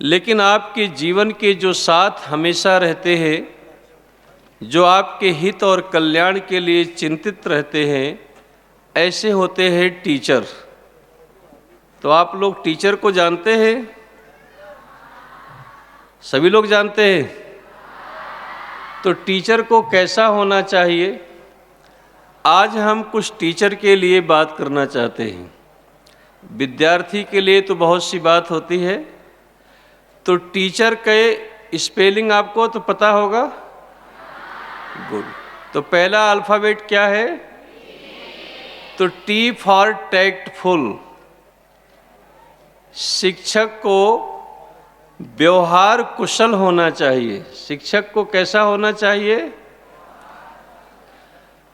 लेकिन आपके जीवन के जो साथ हमेशा रहते हैं, जो आपके हित और कल्याण के लिए चिंतित रहते हैं, ऐसे होते हैं टीचर। तो आप लोग टीचर को जानते हैं? सभी लोग जानते हैं। तो टीचर को कैसा होना चाहिए, आज हम कुछ टीचर के लिए बात करना चाहते हैं। विद्यार्थी के लिए तो बहुत सी बात होती है। तो टीचर के स्पेलिंग आपको तो पता होगा। गुड। तो पहला अल्फ़ाबेट क्या है? तो टी फॉर टैक्टफुल। शिक्षक को व्यवहार कुशल होना चाहिए। शिक्षक को कैसा होना चाहिए?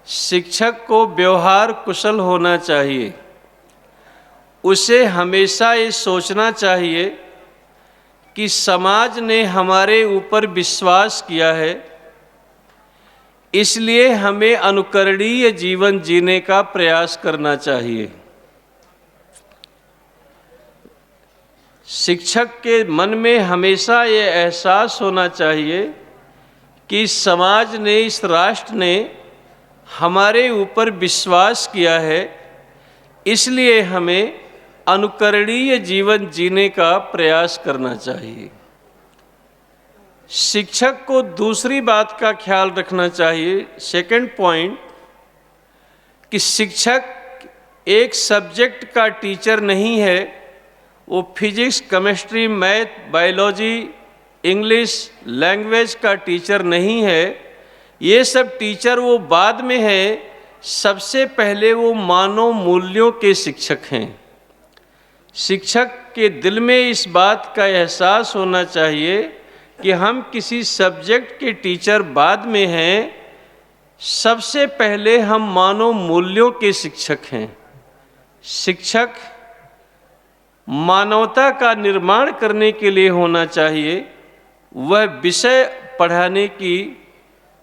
शिक्षक को व्यवहार कुशल होना चाहिए। उसे हमेशा ये सोचना चाहिए कि समाज ने हमारे ऊपर विश्वास किया है, इसलिए हमें अनुकरणीय जीवन जीने का प्रयास करना चाहिए। शिक्षक के मन में हमेशा ये एहसास होना चाहिए कि समाज ने, इस राष्ट्र ने हमारे ऊपर विश्वास किया है, इसलिए हमें अनुकरणीय जीवन जीने का प्रयास करना चाहिए। शिक्षक को दूसरी बात का ख्याल रखना चाहिए, सेकंड पॉइंट, कि शिक्षक एक सब्जेक्ट का टीचर नहीं है। वो physics, chemistry, math, biology, English, language का टीचर नहीं है। ये सब टीचर वो बाद में है। सबसे पहले वो मानव मूल्यों के शिक्षक हैं। शिक्षक के दिल में इस बात का एहसास होना चाहिए कि हम किसी सब्जेक्ट के टीचर बाद में हैं, सबसे पहले हम मानव मूल्यों के शिक्षक हैं। शिक्षक मानवता का निर्माण करने के लिए होना चाहिए। वह विषय पढ़ाने की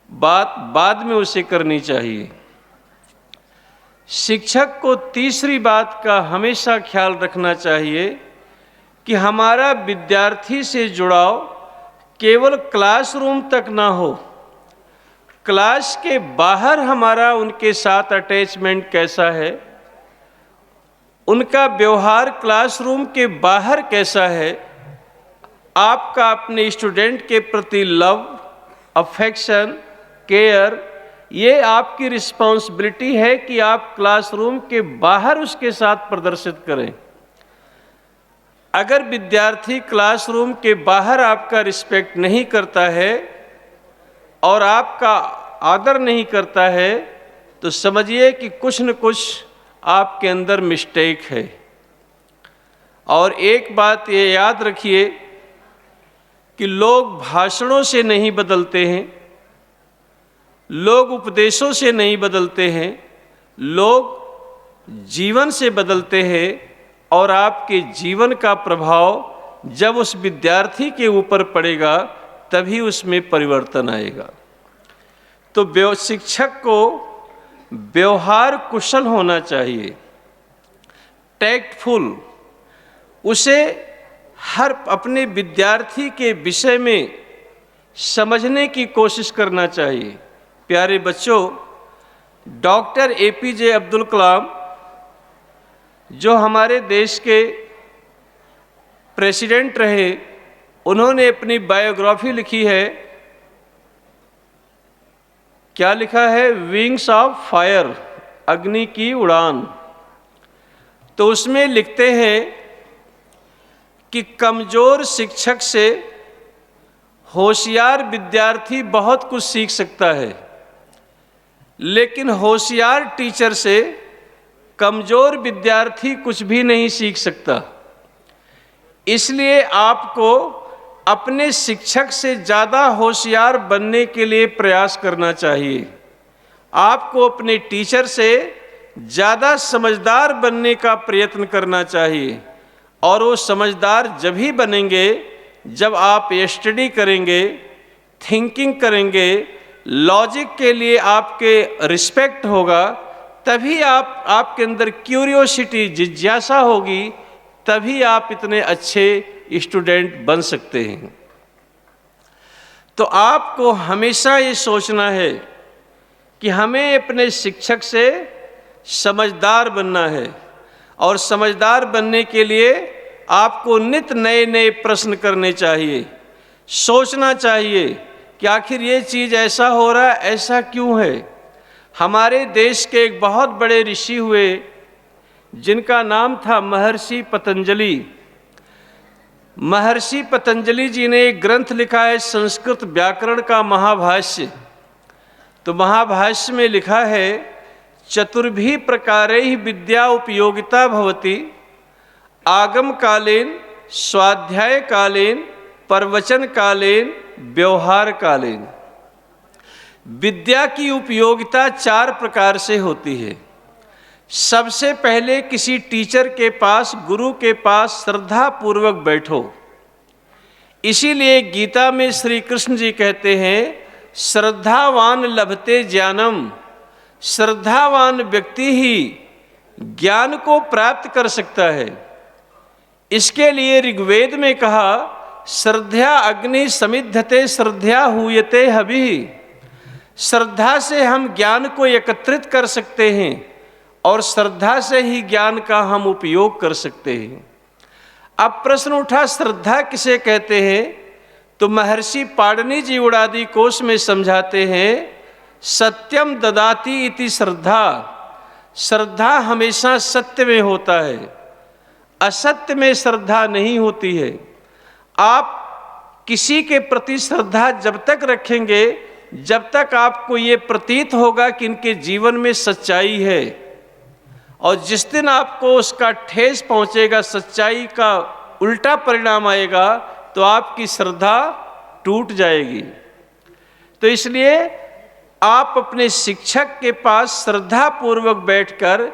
बात बाद में उसे करनी चाहिए। शिक्षक को तीसरी बात का हमेशा ख्याल रखना चाहिए कि हमारा विद्यार्थी से जुड़ाव केवल क्लासरूम तक ना हो, क्लास के बाहर हमारा उनके साथ अटैचमेंट कैसा है, उनका व्यवहार क्लासरूम के बाहर कैसा है, आपका अपने स्टूडेंट के प्रति लव, अफेक्शन, केयर, ये आपकी रिस्पॉन्सिबिलिटी है कि आप क्लासरूम के बाहर उसके साथ प्रदर्शित करें। अगर विद्यार्थी क्लासरूम के बाहर आपका रिस्पेक्ट नहीं करता है और आपका आदर नहीं करता है, तो समझिए कि कुछ न कुछ आपके अंदर मिस्टेक है। और एक बात ये याद रखिए कि लोग भाषणों से नहीं बदलते हैं, लोग उपदेशों से नहीं बदलते हैं, लोग जीवन से बदलते हैं। और आपके जीवन का प्रभाव जब उस विद्यार्थी के ऊपर पड़ेगा, तभी उसमें परिवर्तन आएगा। तो शिक्षक को व्यवहार कुशल होना चाहिए, टैक्टफुल। उसे हर अपने विद्यार्थी के विषय में समझने की कोशिश करना चाहिए। प्यारे बच्चों, डॉक्टर APJ अब्दुल कलाम, जो हमारे देश के प्रेसिडेंट रहे, उन्होंने अपनी बायोग्राफी लिखी है। क्या लिखा है? विंग्स ऑफ फायर, अग्नि की उड़ान। तो उसमें लिखते हैं कि कमजोर शिक्षक से होशियार विद्यार्थी बहुत कुछ सीख सकता है, लेकिन होशियार टीचर से कमजोर विद्यार्थी कुछ भी नहीं सीख सकता। इसलिए आपको अपने शिक्षक से ज़्यादा होशियार बनने के लिए प्रयास करना चाहिए। आपको अपने टीचर से ज़्यादा समझदार बनने का प्रयत्न करना चाहिए। और वो समझदार जब ही बनेंगे जब आप स्टडी करेंगे, थिंकिंग करेंगे, लॉजिक के लिए आपके रिस्पेक्ट होगा, तभी आपके अंदर क्यूरियोसिटी, जिज्ञासा होगी, तभी आप इतने अच्छे स्टूडेंट बन सकते हैं। तो आपको हमेशा ये सोचना है कि हमें अपने शिक्षक से समझदार बनना है, और समझदार बनने के लिए आपको नित नए नए प्रश्न करने चाहिए, सोचना चाहिए कि आखिर ये चीज़ ऐसा हो रहा है, ऐसा क्यों है। हमारे देश के एक बहुत बड़े ऋषि हुए जिनका नाम था महर्षि पतंजलि। महर्षि पतंजलि जी ने एक ग्रंथ लिखा है संस्कृत व्याकरण का महाभाष्य। तो महाभाष्य में लिखा है, चतुर्भि प्रकारैः विद्या उपयोगिता भवति, आगम कालीन, स्वाध्याय कालीन, प्रवचन कालीन, व्यवहार कालीन। विद्या की उपयोगिता 4 प्रकार से होती है। सबसे पहले किसी टीचर के पास, गुरु के पास श्रद्धा पूर्वक बैठो। इसीलिए गीता में श्री कृष्ण जी कहते हैं, श्रद्धावान लभते ज्ञानम, श्रद्धावान व्यक्ति ही ज्ञान को प्राप्त कर सकता है। इसके लिए ऋग्वेद में कहा, श्रद्धा अग्नि समिद्धते श्रद्धा हूयते हविः। श्रद्धा से हम ज्ञान को एकत्रित कर सकते हैं और श्रद्धा से ही ज्ञान का हम उपयोग कर सकते हैं। अब प्रश्न उठा, श्रद्धा किसे कहते हैं? तो महर्षि पाणिनि जी उड़ादी कोश में समझाते हैं, सत्यम ददाति इति श्रद्धा। श्रद्धा हमेशा सत्य में होता है, असत्य में श्रद्धा नहीं होती है। आप किसी के प्रति श्रद्धा जब तक रखेंगे जब तक आपको ये प्रतीत होगा कि इनके जीवन में सच्चाई है, और जिस दिन आपको उसका ठेस पहुंचेगा, सच्चाई का उल्टा परिणाम आएगा, तो आपकी श्रद्धा टूट जाएगी। तो इसलिए आप अपने शिक्षक के पास श्रद्धा पूर्वक बैठकर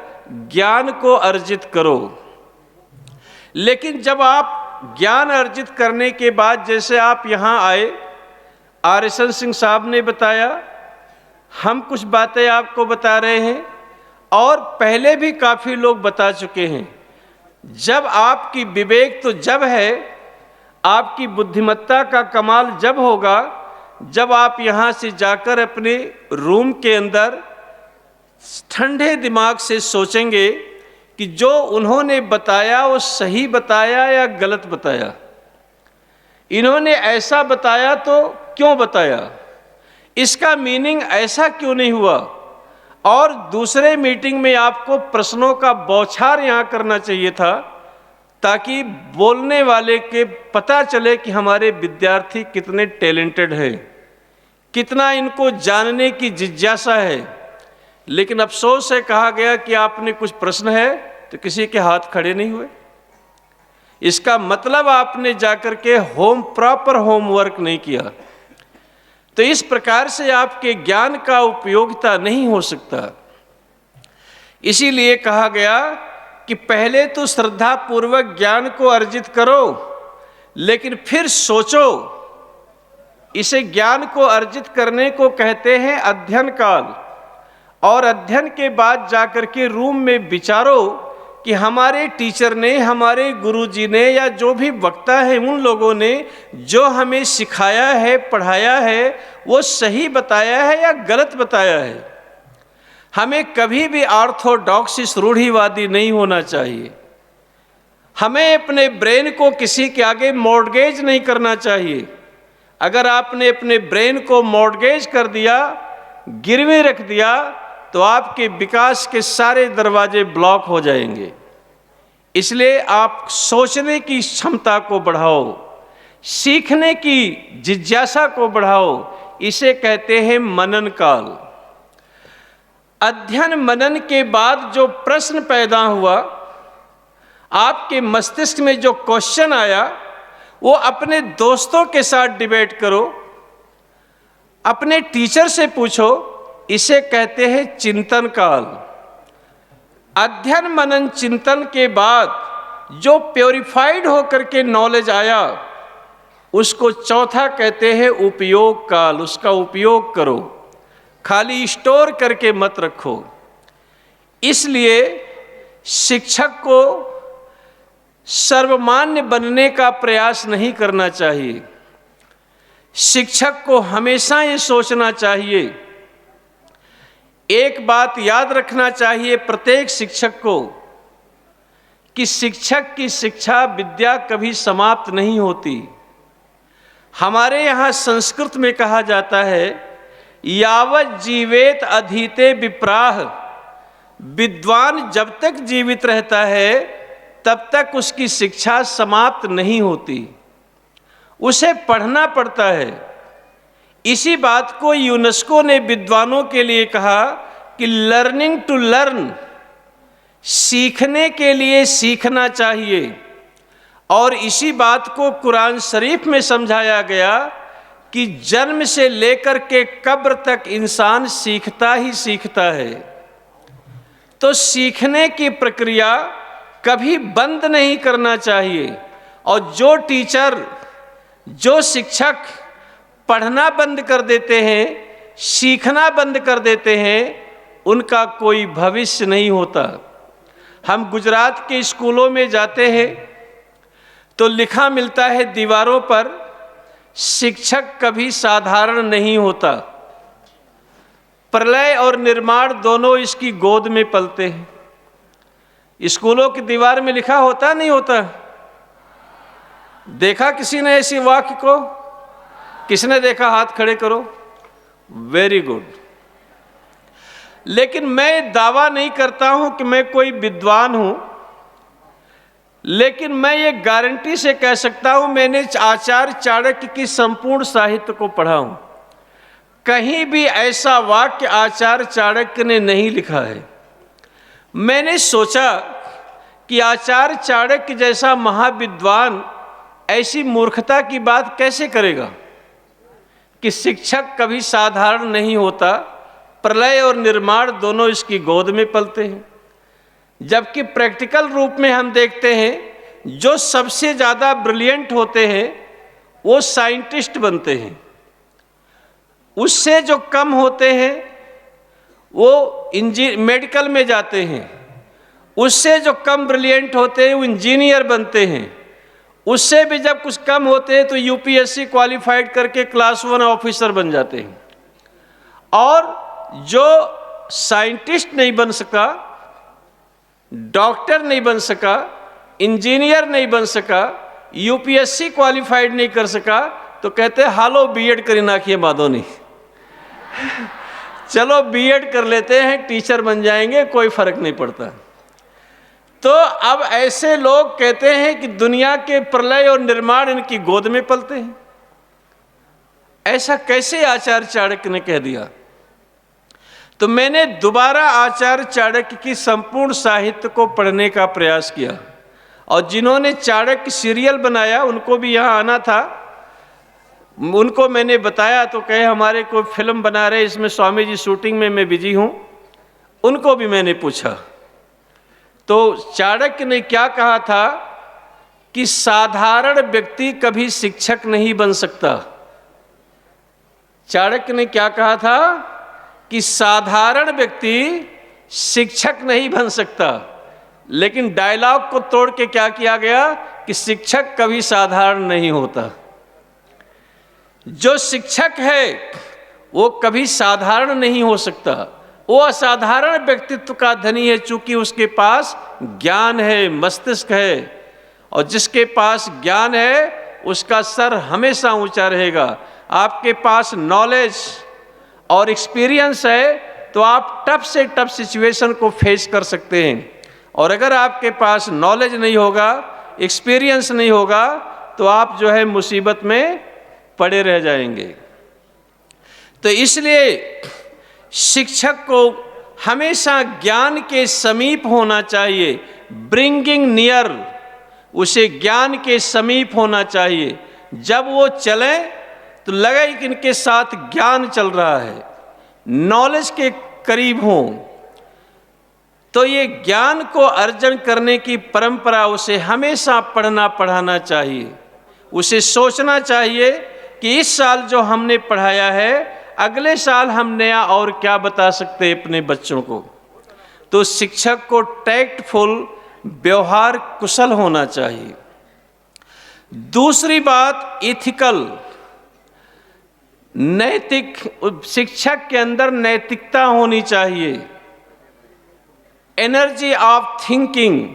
ज्ञान को अर्जित करो। लेकिन जब आप ज्ञान अर्जित करने के बाद, जैसे आप यहाँ आए, आरएसएन सिंह साहब ने बताया, हम कुछ बातें आपको बता रहे हैं और पहले भी काफ़ी लोग बता चुके हैं। जब आपकी विवेक तो जब है, आपकी बुद्धिमत्ता का कमाल जब होगा जब आप यहाँ से जाकर अपने रूम के अंदर ठंडे दिमाग से सोचेंगे कि जो उन्होंने बताया वो सही बताया या गलत बताया। इन्होंने ऐसा बताया तो क्यों बताया, इसका मीनिंग ऐसा क्यों नहीं हुआ। और दूसरे मीटिंग में आपको प्रश्नों का बौछार यहाँ करना चाहिए था, ताकि बोलने वाले के पता चले कि हमारे विद्यार्थी कितने टैलेंटेड हैं, कितना इनको जानने की जिज्ञासा है। लेकिन अफसोस है, कहा गया कि आपने कुछ प्रश्न है, तो किसी के हाथ खड़े नहीं हुए। इसका मतलब आपने जाकर के प्रॉपर होमवर्क नहीं किया। तो इस प्रकार से आपके ज्ञान का उपयोगिता नहीं हो सकता। इसीलिए कहा गया कि पहले तो श्रद्धा पूर्वक ज्ञान को अर्जित करो, लेकिन फिर सोचो। इसे ज्ञान को अर्जित करने को कहते हैं अध्ययन काल। और अध्ययन के बाद जाकर के रूम में विचारो कि हमारे टीचर ने, हमारे गुरुजी ने, या जो भी वक्ता है, उन लोगों ने जो हमें सिखाया है, पढ़ाया है, वो सही बताया है या गलत बताया है। हमें कभी भी ऑर्थोडॉक्सिस रूढ़िवादी नहीं होना चाहिए। हमें अपने ब्रेन को किसी के आगे मॉर्गेज नहीं करना चाहिए। अगर आपने अपने ब्रेन को मॉर्गेज कर दिया, गिरवी रख दिया, तो आपके विकास के सारे दरवाजे ब्लॉक हो जाएंगे। इसलिए आप सोचने की क्षमता को बढ़ाओ, सीखने की जिज्ञासा को बढ़ाओ। इसे कहते हैं मनन काल। अध्ययन मनन के बाद जो प्रश्न पैदा हुआ, आपके मस्तिष्क में जो क्वेश्चन आया, वो अपने दोस्तों के साथ डिबेट करो, अपने टीचर से पूछो। इसे कहते हैं चिंतन काल। अध्ययन मनन चिंतन के बाद जो प्योरीफाइड होकर के नॉलेज आया, उसको चौथा कहते हैं उपयोग काल। उसका उपयोग करो, खाली स्टोर करके मत रखो। इसलिए शिक्षक को सर्वमान्य बनने का प्रयास नहीं करना चाहिए। शिक्षक को हमेशा ये सोचना चाहिए, एक बात याद रखना चाहिए प्रत्येक शिक्षक को, कि शिक्षक की शिक्षा विद्या कभी समाप्त नहीं होती। हमारे यहाँ संस्कृत में कहा जाता है, यावत जीवेत अधीते विप्राह, विद्वान जब तक जीवित रहता है तब तक उसकी शिक्षा समाप्त नहीं होती, उसे पढ़ना पड़ता है। इसी बात को यूनेस्को ने विद्वानों के लिए कहा कि लर्निंग टू लर्न, सीखने के लिए सीखना चाहिए। और इसी बात को कुरान शरीफ में समझाया गया कि जन्म से लेकर के कब्र तक इंसान सीखता ही सीखता है। तो सीखने की प्रक्रिया कभी बंद नहीं करना चाहिए। और जो टीचर, जो शिक्षक पढ़ना बंद कर देते हैं, सीखना बंद कर देते हैं, उनका कोई भविष्य नहीं होता। हम गुजरात के स्कूलों में जाते हैं तो लिखा मिलता है दीवारों पर, शिक्षक कभी साधारण नहीं होता, प्रलय और निर्माण दोनों इसकी गोद में पलते हैं। स्कूलों की दीवार में लिखा होता नहीं होता? देखा किसी ने ऐसी वाक्य को? किसने देखा? हाथ खड़े करो। Very good. लेकिन मैं दावा नहीं करता हूं कि मैं कोई विद्वान हूं, लेकिन मैं ये गारंटी से कह सकता हूं, मैंने आचार्य चाणक्य की संपूर्ण साहित्य को पढ़ा हूं। कहीं भी ऐसा वाक्य आचार्य चाणक्य ने नहीं लिखा है। मैंने सोचा कि आचार्य चाणक्य जैसा महाविद्वान ऐसी मूर्खता की बात कैसे करेगा कि शिक्षक कभी साधारण नहीं होता, प्रलय और निर्माण दोनों इसकी गोद में पलते हैं। जबकि प्रैक्टिकल रूप में हम देखते हैं, जो सबसे ज़्यादा ब्रिलियंट होते हैं वो साइंटिस्ट बनते हैं, उससे जो कम होते हैं वो मेडिकल में जाते हैं, उससे जो कम ब्रिलियंट होते हैं वो इंजीनियर बनते हैं, उससे भी जब कुछ कम होते हैं तो यूपीएससी क्वालिफाइड करके क्लास 1 ऑफिसर बन जाते हैं। और जो साइंटिस्ट नहीं बन सका, डॉक्टर नहीं बन सका, इंजीनियर नहीं बन सका, यूपीएससी क्वालिफाइड नहीं कर सका, तो कहते हैं हालो बीएड करी नाखिए माधोनी। चलो बीएड कर लेते हैं, टीचर बन जाएंगे, कोई फर्क नहीं पड़ता। तो अब ऐसे लोग कहते हैं कि दुनिया के प्रलय और निर्माण इनकी गोद में पलते हैं। ऐसा कैसे आचार्य चाणक्य ने कह दिया? तो मैंने दोबारा आचार्य चाणक्य की संपूर्ण साहित्य को पढ़ने का प्रयास किया। और जिन्होंने चाणक्य सीरियल बनाया उनको भी यहाँ आना था, उनको मैंने बताया तो कहे हमारे कोई फिल्म बना रहे, इसमें स्वामी जी शूटिंग में मैं बिजी हूँ। उनको भी मैंने पूछा तो चाणक्य ने क्या कहा था कि साधारण व्यक्ति कभी शिक्षक नहीं बन सकता। चाणक्य ने क्या कहा था कि साधारण व्यक्ति शिक्षक नहीं बन सकता, लेकिन डायलॉग को तोड़ के क्या किया गया कि शिक्षक कभी साधारण नहीं होता। जो शिक्षक है वो कभी साधारण नहीं हो सकता, वो असाधारण व्यक्तित्व का धनी है, चूंकि उसके पास ज्ञान है, मस्तिष्क है। और जिसके पास ज्ञान है उसका सर हमेशा ऊंचा रहेगा। आपके पास नॉलेज और एक्सपीरियंस है तो आप टफ से टफ सिचुएशन को फेस कर सकते हैं। और अगर आपके पास नॉलेज नहीं होगा, एक्सपीरियंस नहीं होगा, तो आप जो है मुसीबत में पड़े रह जाएंगे। तो इसलिए शिक्षक को हमेशा ज्ञान के समीप होना चाहिए, ब्रिंगिंग नियर, उसे ज्ञान के समीप होना चाहिए। जब वो चले तो लगे कि इनके साथ ज्ञान चल रहा है, नॉलेज के करीब हों। तो ये ज्ञान को अर्जन करने की परंपरा उसे हमेशा पढ़ना पढ़ाना चाहिए। उसे सोचना चाहिए कि इस साल जो हमने पढ़ाया है, अगले साल हम नया और क्या बता सकते हैं अपने बच्चों को। तो शिक्षक को टैक्टफुल, व्यवहार कुशल होना चाहिए। दूसरी बात इथिकल, नैतिक, शिक्षक के अंदर नैतिकता होनी चाहिए। एनर्जी ऑफ थिंकिंग,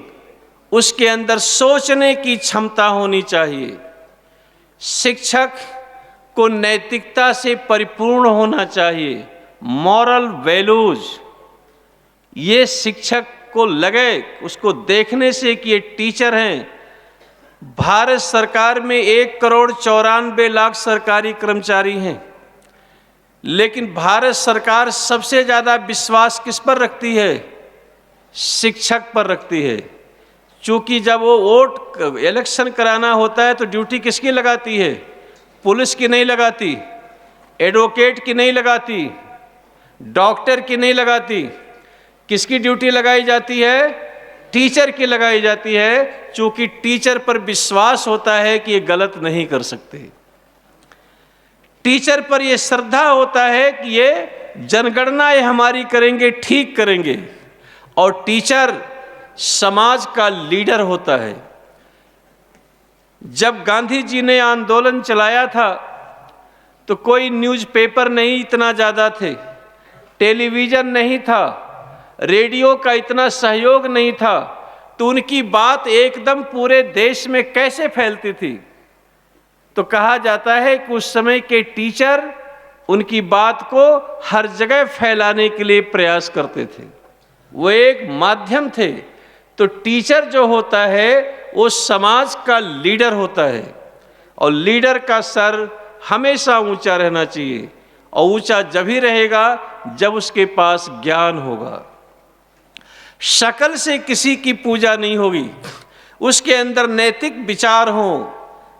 उसके अंदर सोचने की क्षमता होनी चाहिए। शिक्षक को नैतिकता से परिपूर्ण होना चाहिए। मॉरल वैल्यूज, ये शिक्षक को लगे, उसको देखने से कि ये टीचर हैं। भारत सरकार में 1,94,00,000 सरकारी कर्मचारी हैं, लेकिन भारत सरकार सबसे ज़्यादा विश्वास किस पर रखती है? शिक्षक पर रखती है। क्योंकि जब वो वोट इलेक्शन कराना होता है तो ड्यूटी किसकी लगाती है? पुलिस की नहीं लगाती, एडवोकेट की नहीं लगाती, डॉक्टर की नहीं लगाती। किसकी ड्यूटी लगाई जाती है? टीचर की लगाई जाती है, क्योंकि टीचर पर विश्वास होता है कि ये गलत नहीं कर सकते। टीचर पर ये श्रद्धा होता है कि ये जनगणना ये हमारी करेंगे, ठीक करेंगे। और टीचर समाज का लीडर होता है। जब गांधी जी ने आंदोलन चलाया था तो कोई न्यूज़पेपर नहीं इतना ज़्यादा थे, टेलीविज़न नहीं था, रेडियो का इतना सहयोग नहीं था, तो उनकी बात एकदम पूरे देश में कैसे फैलती थी? तो कहा जाता है कि उस समय के टीचर उनकी बात को हर जगह फैलाने के लिए प्रयास करते थे। वो एक माध्यम थे। तो टीचर जो होता है वो समाज का लीडर होता है, और लीडर का सर हमेशा ऊंचा रहना चाहिए। और ऊंचा जब ही रहेगा जब उसके पास ज्ञान होगा। शक्ल से किसी की पूजा नहीं होगी, उसके अंदर नैतिक विचार हो,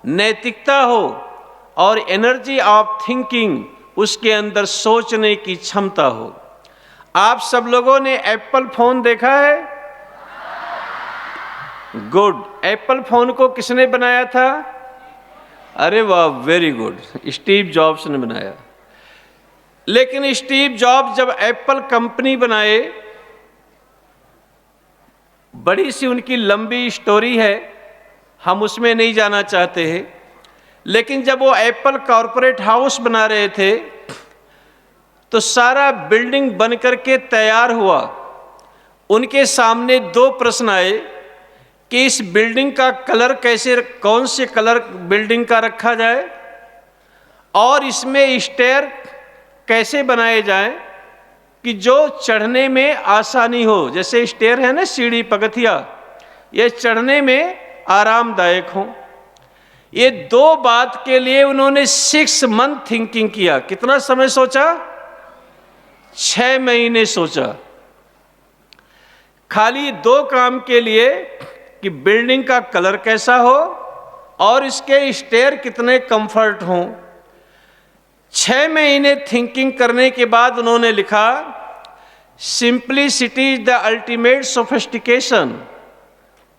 नैतिकता हो, और एनर्जी ऑफ थिंकिंग, उसके अंदर सोचने की क्षमता हो। आप सब लोगों ने एप्पल फोन देखा है? गुड। एप्पल फोन को किसने बनाया था? अरे वाह, वेरी गुड, स्टीव जॉब्स ने बनाया। लेकिन स्टीव जॉब्स जब एप्पल कंपनी बनाए, बड़ी सी उनकी लंबी स्टोरी है, हम उसमें नहीं जाना चाहते हैं। लेकिन जब वो एप्पल कॉरपोरेट हाउस बना रहे थे तो सारा बिल्डिंग बन करके तैयार हुआ। उनके सामने दो प्रश्न आए कि इस बिल्डिंग का कलर कैसे, कौन से कलर बिल्डिंग का रखा जाए, और इसमें स्टेयर कैसे बनाए जाएं कि जो चढ़ने में आसानी हो। जैसे स्टेयर है ना, सीढ़ी पगथिया, ये चढ़ने में आरामदायक हो। ये दो बात के लिए उन्होंने 6 मंथ थिंकिंग किया। कितना समय सोचा? 6 महीने सोचा, खाली 2 काम के लिए कि बिल्डिंग का कलर कैसा हो और इसके स्टेयर कितने कंफर्ट हों। 6 महीने थिंकिंग करने के बाद उन्होंने लिखा, simplicity is the ultimate sophistication.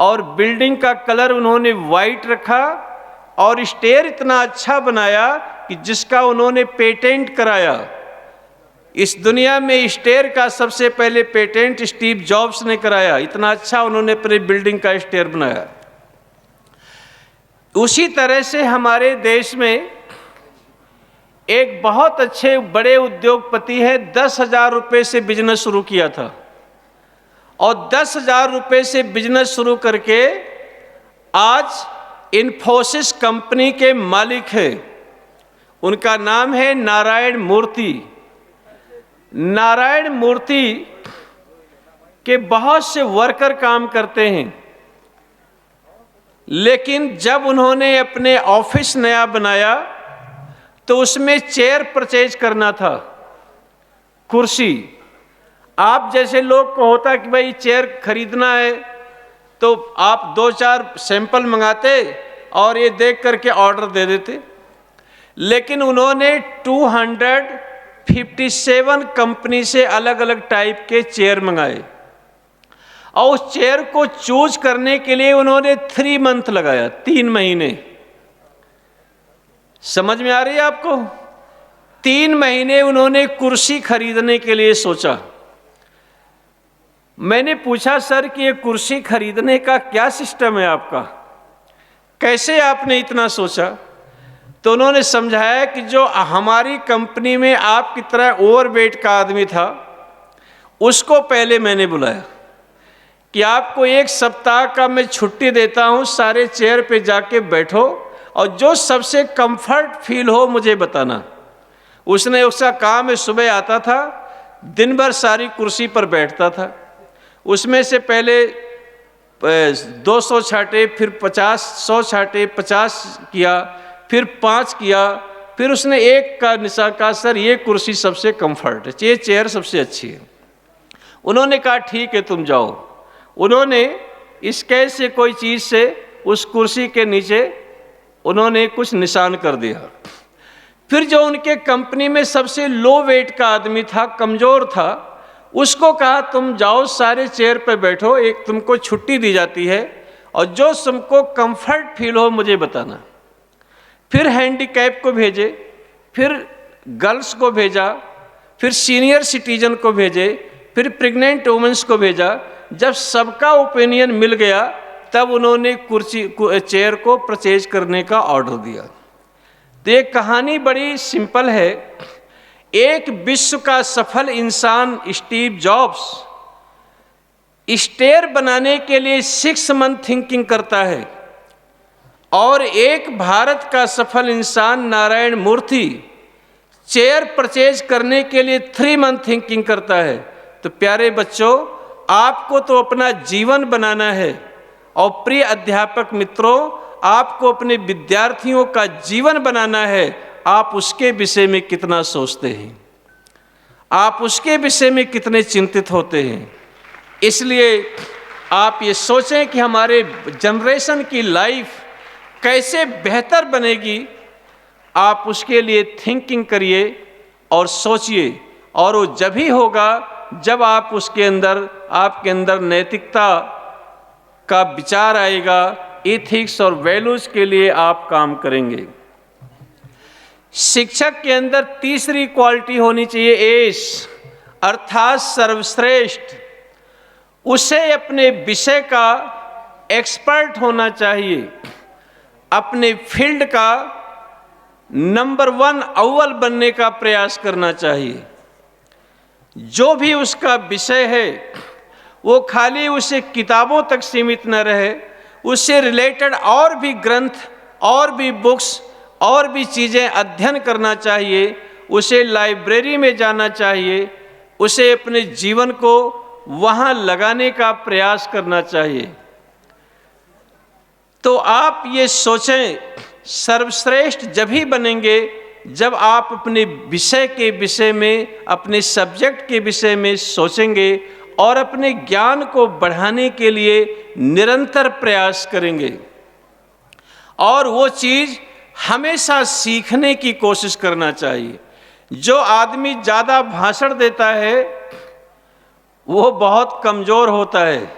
और बिल्डिंग का कलर उन्होंने वाइट रखा और स्टेयर इतना अच्छा बनाया कि जिसका उन्होंने पेटेंट कराया। इस दुनिया में स्टेयर का सबसे पहले पेटेंट स्टीव जॉब्स ने कराया। इतना अच्छा उन्होंने अपनी बिल्डिंग का स्टेयर बनाया। उसी तरह से हमारे देश में एक बहुत अच्छे बड़े उद्योगपति है, 10,000 रुपये से बिजनेस शुरू किया था, और 10,000 रुपये से बिजनेस शुरू करके आज इन्फोसिस कंपनी के मालिक है। उनका नाम है नारायण मूर्ति। नारायण मूर्ति के बहुत से वर्कर काम करते हैं, लेकिन जब उन्होंने अपने ऑफिस नया बनाया तो उसमें चेयर परचेज करना था, कुर्सी। आप जैसे लोग को होता कि भाई चेयर खरीदना है तो आप 2-4 सैंपल मंगाते और ये देख करके ऑर्डर दे देते। लेकिन उन्होंने 257 कंपनी से अलग अलग टाइप के चेयर मंगाए, और उस चेयर को चूज करने के लिए उन्होंने 3 मंथ लगाया, 3 महीने। समझ में आ रही है आपको? 3 महीने उन्होंने कुर्सी खरीदने के लिए सोचा। मैंने पूछा सर कि ये कुर्सी खरीदने का क्या सिस्टम है आपका, कैसे आपने इतना सोचा? तो उन्होंने समझाया कि जो हमारी कंपनी में आपकी तरह ओवरवेट का आदमी था, उसको पहले मैंने बुलाया कि आपको 1 सप्ताह का मैं छुट्टी देता हूँ, सारे चेयर पे जाके बैठो और जो सबसे कंफर्ट फील हो मुझे बताना। उसका काम है, सुबह आता था, दिन भर सारी कुर्सी पर बैठता था, उसमें से पहले 200 छाटे, फिर 100 छाटे, 50 किया, फिर 5 किया, फिर उसने 1 का निशान कहा सर ये कुर्सी सबसे कंफर्ट है, ये चेयर सबसे अच्छी है। उन्होंने कहा ठीक है तुम जाओ। उन्होंने स्केच से कोई चीज़ से उस कुर्सी के नीचे उन्होंने कुछ निशान कर दिया। फिर जो उनके कंपनी में सबसे लो वेट का आदमी था, कमज़ोर था, उसको कहा तुम जाओ सारे चेयर पर बैठो, एक तुमको छुट्टी दी जाती है और जो तुमको कंफर्ट फील हो मुझे बताना। फिर हैंडीकैप को भेजे, फिर गर्ल्स को भेजा, फिर सीनियर सिटीजन को भेजे, फिर प्रेग्नेंट वुमेन्स को भेजा। जब सबका ओपिनियन मिल गया तब उन्होंने चेयर को परचेज करने का ऑर्डर दिया। तो ये कहानी बड़ी सिंपल है। एक विश्व का सफल इंसान स्टीव जॉब्स स्टेयर बनाने के लिए 6 मंथ थिंकिंग करता है और एक भारत का सफल इंसान नारायण मूर्ति चेयर परचेज करने के लिए 3 मंथ थिंकिंग करता है। तो प्यारे बच्चों, आपको तो अपना जीवन बनाना है और प्रिय अध्यापक मित्रों, आपको अपने विद्यार्थियों का जीवन बनाना है। आप उसके विषय में कितना सोचते हैं, आप उसके विषय में कितने चिंतित होते हैं। इसलिए आप ये सोचें कि हमारे जनरेशन की लाइफ कैसे बेहतर बनेगी, आप उसके लिए थिंकिंग करिए और सोचिए। और वो जब ही होगा जब आप आपके अंदर नैतिकता का विचार आएगा, एथिक्स और वैल्यूज के लिए आप काम करेंगे। शिक्षक के अंदर तीसरी क्वालिटी होनी चाहिए एस, अर्थात सर्वश्रेष्ठ। उसे अपने विषय का एक्सपर्ट होना चाहिए, अपने फील्ड का नंबर 1 अव्वल बनने का प्रयास करना चाहिए। जो भी उसका विषय है वो खाली उसे किताबों तक सीमित न रहे, उससे रिलेटेड और भी ग्रंथ, और भी बुक्स, और भी चीज़ें अध्ययन करना चाहिए। उसे लाइब्रेरी में जाना चाहिए, उसे अपने जीवन को वहाँ लगाने का प्रयास करना चाहिए। तो आप ये सोचें, सर्वश्रेष्ठ जब ही बनेंगे जब आप अपने विषय के विषय में, अपने सब्जेक्ट के विषय में सोचेंगे और अपने ज्ञान को बढ़ाने के लिए निरंतर प्रयास करेंगे। और वो चीज़ हमेशा सीखने की कोशिश करना चाहिए। जो आदमी ज़्यादा भाषण देता है वो बहुत कमज़ोर होता है,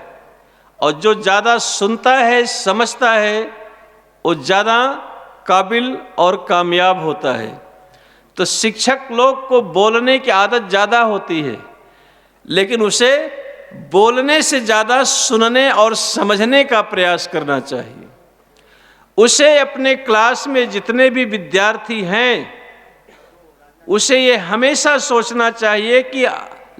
और जो ज़्यादा सुनता है, समझता है, वो ज़्यादा काबिल और कामयाब होता है। तो शिक्षक लोग को बोलने की आदत ज़्यादा होती है, लेकिन उसे बोलने से ज़्यादा सुनने और समझने का प्रयास करना चाहिए। उसे अपने क्लास में जितने भी विद्यार्थी हैं, उसे ये हमेशा सोचना चाहिए कि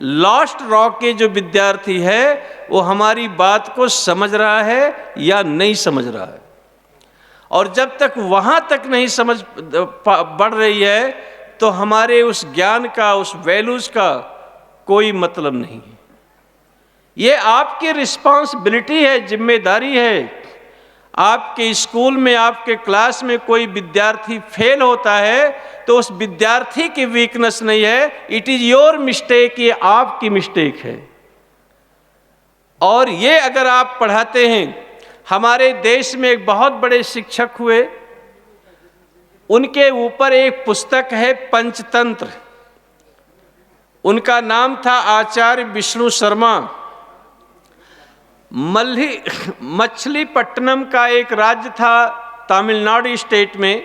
लास्ट रॉ के जो विद्यार्थी है वो हमारी बात को समझ रहा है या नहीं समझ रहा है। और जब तक वहाँ तक नहीं समझ बढ़ रही है तो हमारे उस ज्ञान का, उस वैल्यूज़ का कोई मतलब नहीं है। ये आपकी रिस्पॉन्सिबिलिटी है, जिम्मेदारी है। आपके स्कूल में, आपके क्लास में कोई विद्यार्थी फेल होता है तो उस विद्यार्थी की वीकनेस नहीं है, इट इज़ योर मिस्टेक, ये आपकी मिस्टेक है। और ये अगर आप पढ़ाते हैं, हमारे देश में एक बहुत बड़े शिक्षक हुए, उनके ऊपर एक पुस्तक है पंचतंत्र। उनका नाम था आचार्य विष्णु शर्मा। मछलीपट्टनम का एक राज्य था तमिलनाडु स्टेट में।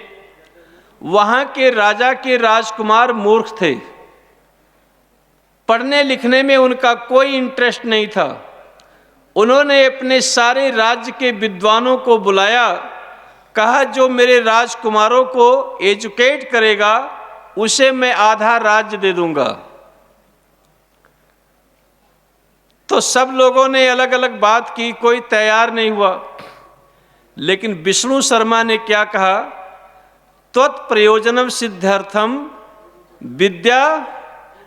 वहाँ के राजा के राजकुमार मूर्ख थे। पढ़ने लिखने में उनका कोई इंटरेस्ट नहीं था। उन्होंने अपने सारे राज्य के विद्वानों को बुलाया, कहा जो मेरे राजकुमारों को एजुकेट करेगा उसे मैं आधा राज्य दे दूंगा। तो सब लोगों ने अलग अलग बात की, कोई तैयार नहीं हुआ। लेकिन विष्णु शर्मा ने क्या कहा, त्वत्प्रयोजनम सिद्ध्यर्थम विद्या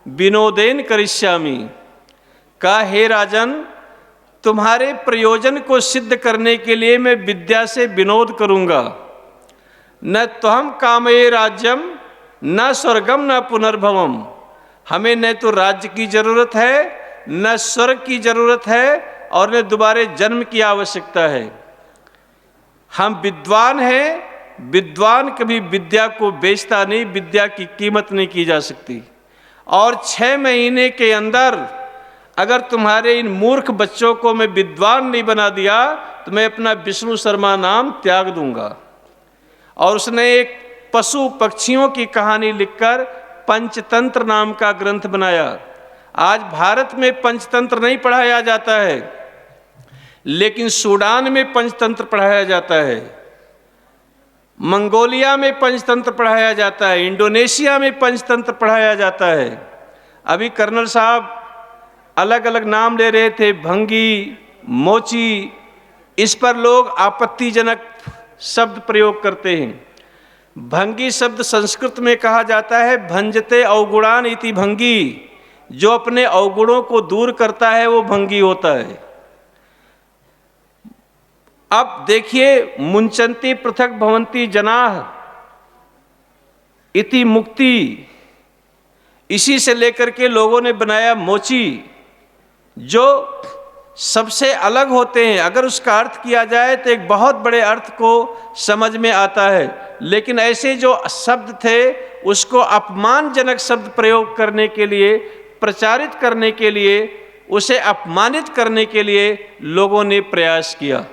विनोदेन करिष्यामि। कहा, हे राजन, तुम्हारे प्रयोजन को सिद्ध करने के लिए मैं विद्या से विनोद करूंगा। न त्वहम कामये राज्यम न स्वर्गम न पुनर्भवम। हमें न तो राज्य की जरूरत है, न स्वर्ग की जरूरत है, और न दोबारे जन्म की आवश्यकता है। हम विद्वान हैं, विद्वान कभी विद्या को बेचता नहीं, विद्या की कीमत नहीं की जा सकती। और 6 महीने के अंदर अगर तुम्हारे इन मूर्ख बच्चों को मैं विद्वान नहीं बना दिया तो मैं अपना विष्णु शर्मा नाम त्याग दूंगा। और उसने एक पशु पक्षियों की कहानी लिखकर पंचतंत्र नाम का ग्रंथ बनाया। आज भारत में पंचतंत्र नहीं पढ़ाया जाता है, लेकिन सूडान में पंचतंत्र पढ़ाया जाता है, मंगोलिया में पंचतंत्र पढ़ाया जाता है, इंडोनेशिया में पंचतंत्र पढ़ाया जाता है। अभी कर्नल साहब अलग अलग नाम ले रहे थे, भंगी, मोची, इस पर लोग आपत्तिजनक शब्द प्रयोग करते हैं। भंगी शब्द संस्कृत में कहा जाता है भंजते अवगुणान इति भंगी। जो अपने अवगुणों को दूर करता है वो भंगी होता है। अब देखिए, मुंचन्ति पृथक भवन्ति जनाः इति मुक्ति, इसी से लेकर के लोगों ने बनाया मोची, जो सबसे अलग होते हैं। अगर उसका अर्थ किया जाए तो एक बहुत बड़े अर्थ को समझ में आता है, लेकिन ऐसे जो शब्द थे उसको अपमानजनक शब्द प्रयोग करने के लिए, प्रचारित करने के लिए, उसे अपमानित करने के लिए लोगों ने प्रयास किया।